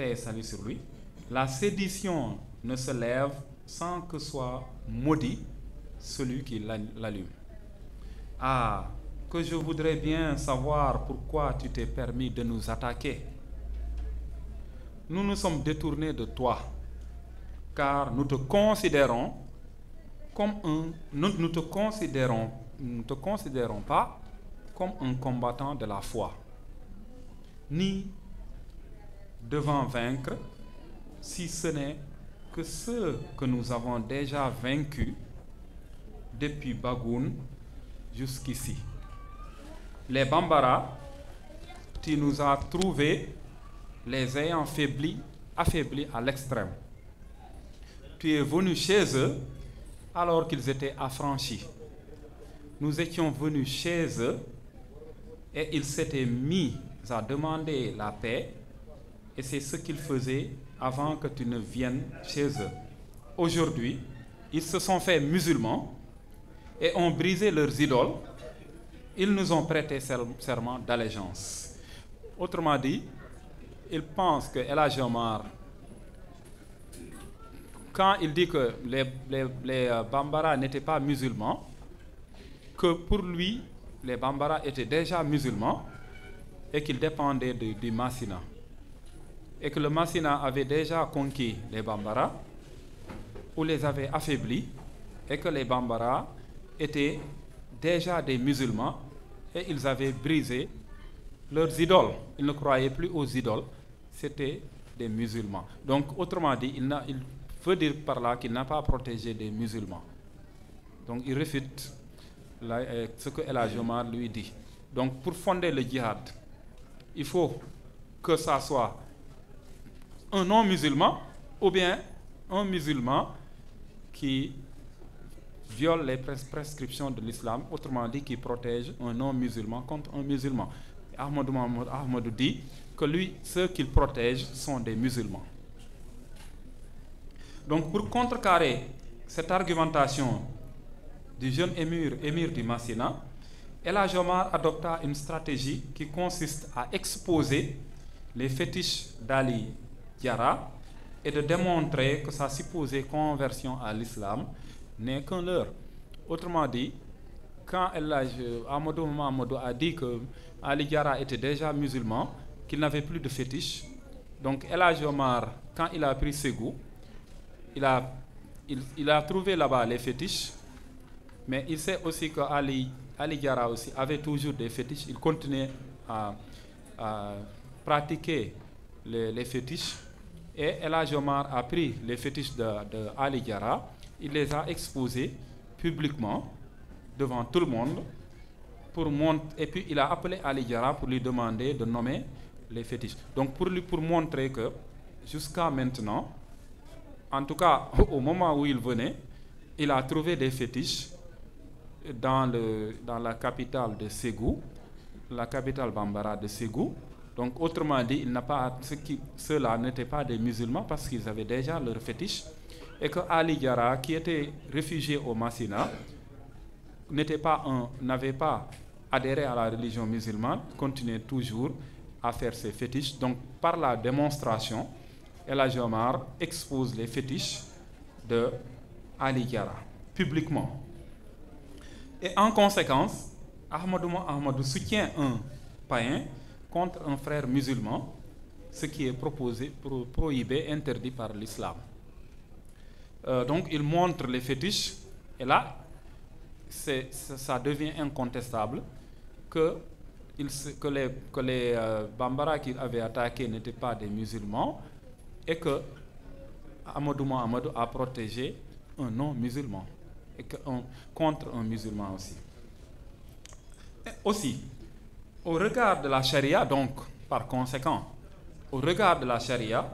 paix et salut sur lui, la sédition ne se lève sans que soit maudit celui qui l'allume. Ah, que je voudrais bien savoir pourquoi tu t'es permis de nous attaquer. Nous nous sommes détournés de toi, car nous te considérons comme nous ne te considérons pas comme un combattant de la foi, ni devant vaincre, si ce n'est que ceux que nous avons déjà vaincus depuis Bagoun jusqu'ici. Les Bambara, tu nous as trouvés les ayant affaiblis à l'extrême. Tu es venu chez eux alors qu'ils étaient affranchis. Nous étions venus chez eux et ils s'étaient mis à demander la paix, et c'est ce qu'ils faisaient avant que tu ne viennes chez eux. Aujourd'hui, ils se sont fait musulmans et ont brisé leurs idoles. Ils nous ont prêté serment d'allégeance. Autrement dit, ils pensent que El Hadj Omar, quand il dit que les Bambara n'étaient pas musulmans, que pour lui, les Bambara étaient déjà musulmans et qu'ils dépendaient du Massina. Et que le Massina avait déjà conquis les Bambara ou les avait affaiblis, et que les Bambara étaient déjà des musulmans et ils avaient brisé leurs idoles. Ils ne croyaient plus aux idoles, c'était des musulmans. Donc, autrement dit, il veut dire par là qu'il n'a pas protégé des musulmans. Donc, il réfute ce que El Hadj Omar lui dit. Donc, pour fonder le djihad, il faut que ça soit un non-musulman ou bien un musulman qui viole les prescriptions de l'islam, autrement dit qui protège un non-musulman contre un musulman. Ahmadou dit que lui, ceux qu'il protège sont des musulmans. Donc pour contrecarrer cette argumentation du jeune émir du Massina, El Hadj Omar adopta une stratégie qui consiste à exposer les fétiches d'Ali Diarra et de démontrer que sa supposée conversion à l'islam n'est qu'un leurre. Autrement dit, quand Ahmadou a dit que Ali Diarra était déjà musulman, qu'il n'avait plus de fétiche, donc El Hadj Omar, quand il a pris Ségou, il a trouvé là-bas les fétiches, mais il sait aussi que Ali Diarra aussi avait toujours des fétiches. Il continuait à pratiquer les fétiches, et El Hadj Omar a pris les fétiches de Ali Diarra, il les a exposés publiquement devant tout le monde et puis il a appelé Ali Diarra pour lui demander de nommer les fétiches. Donc pour montrer que jusqu'à maintenant, en tout cas au moment où il venait, il a trouvé des fétiches dans la capitale de Ségou, la capitale Bambara de Ségou. Donc autrement dit, ceux-là n'étaient pas des musulmans parce qu'ils avaient déjà leur fétiche, et que Ali Diarra, qui était réfugié au Massina, n'avait pas adhéré à la religion musulmane, continuait toujours à faire ses fétiches. Donc par la démonstration, El Hadj Omar expose les fétiches de Ali Diarra publiquement. Et en conséquence, Ahmadou soutient un païen contre un frère musulman, ce qui est prohibé, interdit par l'islam. Donc il montre les fétiches, et là, ça devient incontestable que les Bambara qu'il avait attaqués n'étaient pas des musulmans, et que Ahmadou a protégé un non-musulman, et contre un musulman aussi. Et aussi, au regard de la charia, donc, par conséquent, au regard de la charia,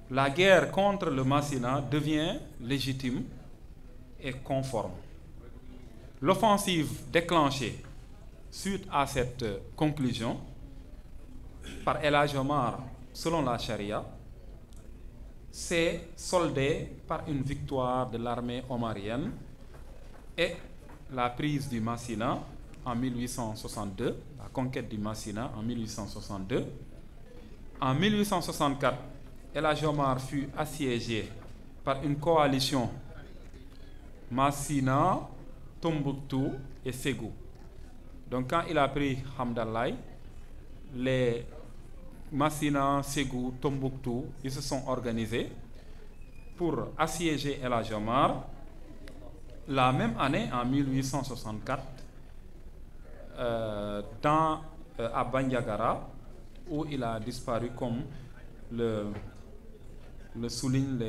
la guerre contre le Massina devient légitime et conforme. L'offensive déclenchée suite à cette conclusion par El Hadj Omar selon la charia s'est soldée par une victoire de l'armée omarienne et la prise du Massina en 1862, la conquête du Massina en 1862. En 1864, El Hadji Omar fut assiégé par une coalition Massina, Tombouctou et Ségou. Donc quand il a pris Hamdallah, les Massina, Ségou, Tombouctou, ils se sont organisés pour assiéger El Hadji Omar. La même année, en 1864, à Bandiagara, où il a disparu comme le soulignent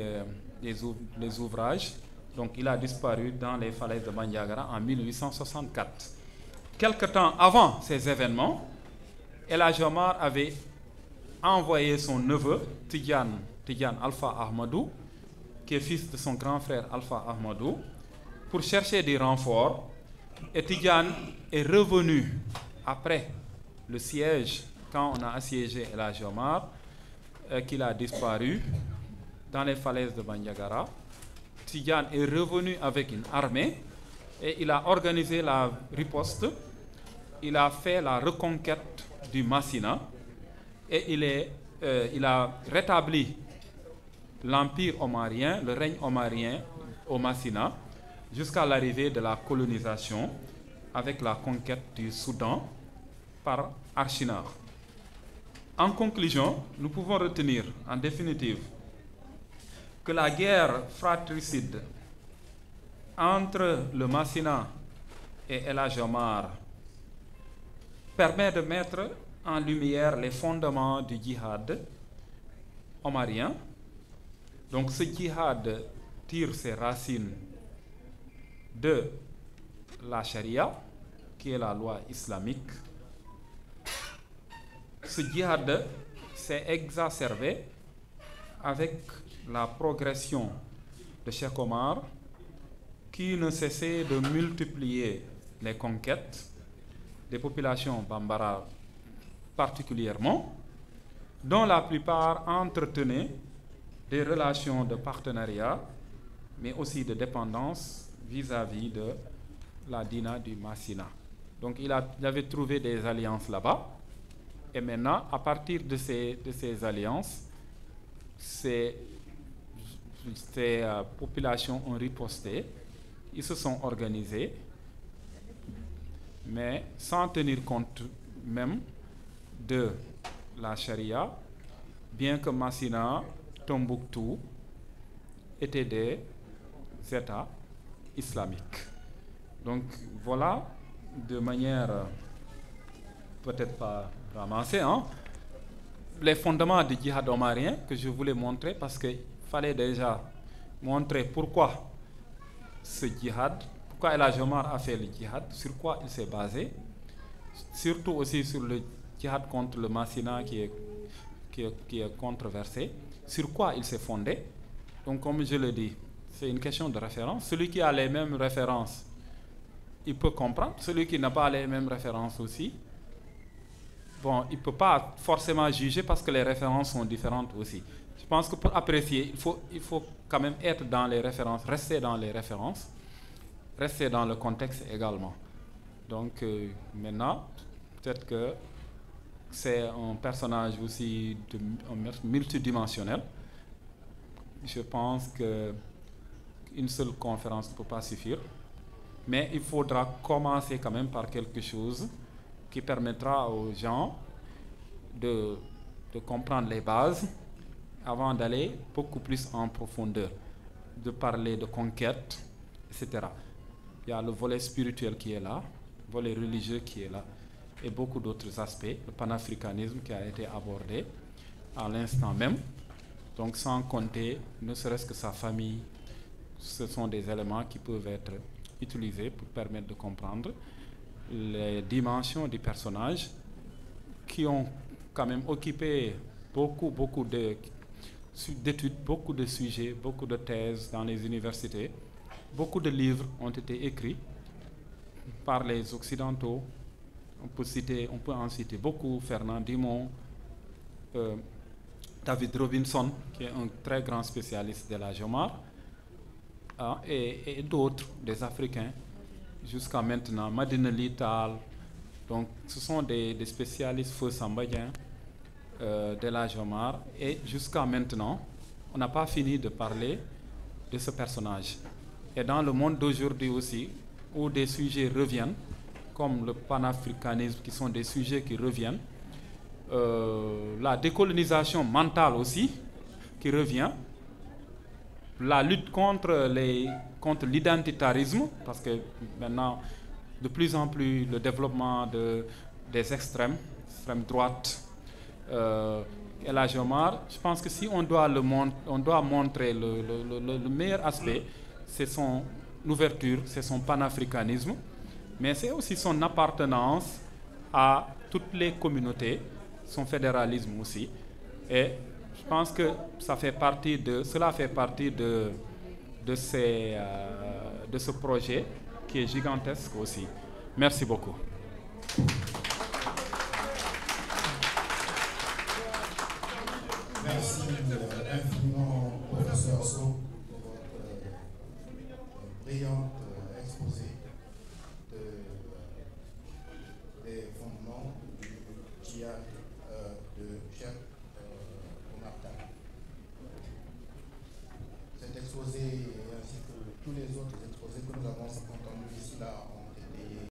les ouvrages. Donc il a disparu dans les falaises de Bandiagara en 1864. Quelque temps avant ces événements, El Hadji Omar avait envoyé son neveu, Tidiane Alpha Ahmadou, qui est fils de son grand frère Alpha Ahmadou, pour chercher des renforts. Et Tidiane est revenu après le siège, quand on a assiégé El Hadji Omar, qu'il a disparu dans les falaises de Bandiagara. Tidiane est revenu avec une armée et il a organisé la riposte. Il a fait la reconquête du Massina et il a rétabli l'empire omarien, le règne omarien au Massina, jusqu'à l'arrivée de la colonisation avec la conquête du Soudan par Archinard. En conclusion, nous pouvons retenir en définitive que la guerre fratricide entre le Massina et El Hadji Omar permet de mettre en lumière les fondements du djihad omarien. Donc ce djihad tire ses racines de la charia, qui est la loi islamique. Ce djihad s'est exacerbé avec la progression de Cheikh Omar, qui ne cessait de multiplier les conquêtes des populations bambara particulièrement, dont la plupart entretenaient des relations de partenariat, mais aussi de dépendance vis-à-vis de la Dina du Massina. Donc il avait trouvé des alliances là-bas, et maintenant, à partir de ces alliances, ces populations ont riposté, ils se sont organisés, mais sans tenir compte même de la charia, bien que Massina, Tombouctou étaient des États islamiques. Donc voilà, de manière peut-être pas ramassée, les fondements du djihad omarien que je voulais montrer, parce qu'il fallait déjà montrer pourquoi ce djihad, pourquoi El Hadji Omar a fait le djihad, sur quoi il s'est basé, surtout aussi sur le djihad contre le Massina qui est controversé, sur quoi il s'est fondé. Donc comme je le dis, c'est une question de référence. Celui qui a les mêmes références, il peut comprendre. Celui qui n'a pas les mêmes références aussi, bon, il ne peut pas forcément juger parce que les références sont différentes aussi. Je pense que pour apprécier, il faut quand même être dans les références, rester dans les références, rester dans le contexte également. Donc maintenant, peut-être que c'est un personnage aussi multidimensionnel. Je pense qu'une seule conférence ne peut pas suffire, mais il faudra commencer quand même par quelque chose qui permettra aux gens de comprendre les bases avant d'aller beaucoup plus en profondeur, de parler de conquête, etc. Il y a le volet spirituel qui est là, le volet religieux qui est là, et beaucoup d'autres aspects, le panafricanisme qui a été abordé à l'instant même. Donc sans compter, ne serait-ce que sa famille, ce sont des éléments qui peuvent être utilisés pour permettre de comprendre les dimensions du personnage, qui ont quand même occupé beaucoup d'études, beaucoup de sujets, beaucoup de thèses dans les universités. Beaucoup de livres ont été écrits par les Occidentaux. On peut en citer beaucoup, Fernand Dumont, David Robinson, qui est un très grand spécialiste de la El Hadji Omar, et d'autres, des Africains, jusqu'à maintenant, Madina Lital. Donc, ce sont des spécialistes, Feu Sambadien, d'El Hadji Omar. Et jusqu'à maintenant, on n'a pas fini de parler de ce personnage. Et dans le monde d'aujourd'hui aussi, où des sujets reviennent, comme le panafricanisme, qui sont des sujets qui reviennent, la décolonisation mentale aussi, qui revient, la lutte contre l'identitarisme, parce que maintenant, de plus en plus, le développement des extrêmes droite, El Hadji Omar, je pense que si on doit montrer le meilleur aspect, c'est son ouverture, c'est son panafricanisme, mais c'est aussi son appartenance à toutes les communautés, son fédéralisme aussi. Et je pense que cela fait partie de ce projet qui est gigantesque aussi. Merci beaucoup. Merci infiniment, professeur Sow, pour votre brillant exposé des fondements du djihad de Cheikh Oumar Tall. Cet exposé, ainsi que tous les autres exposés que nous avons entendus ici là,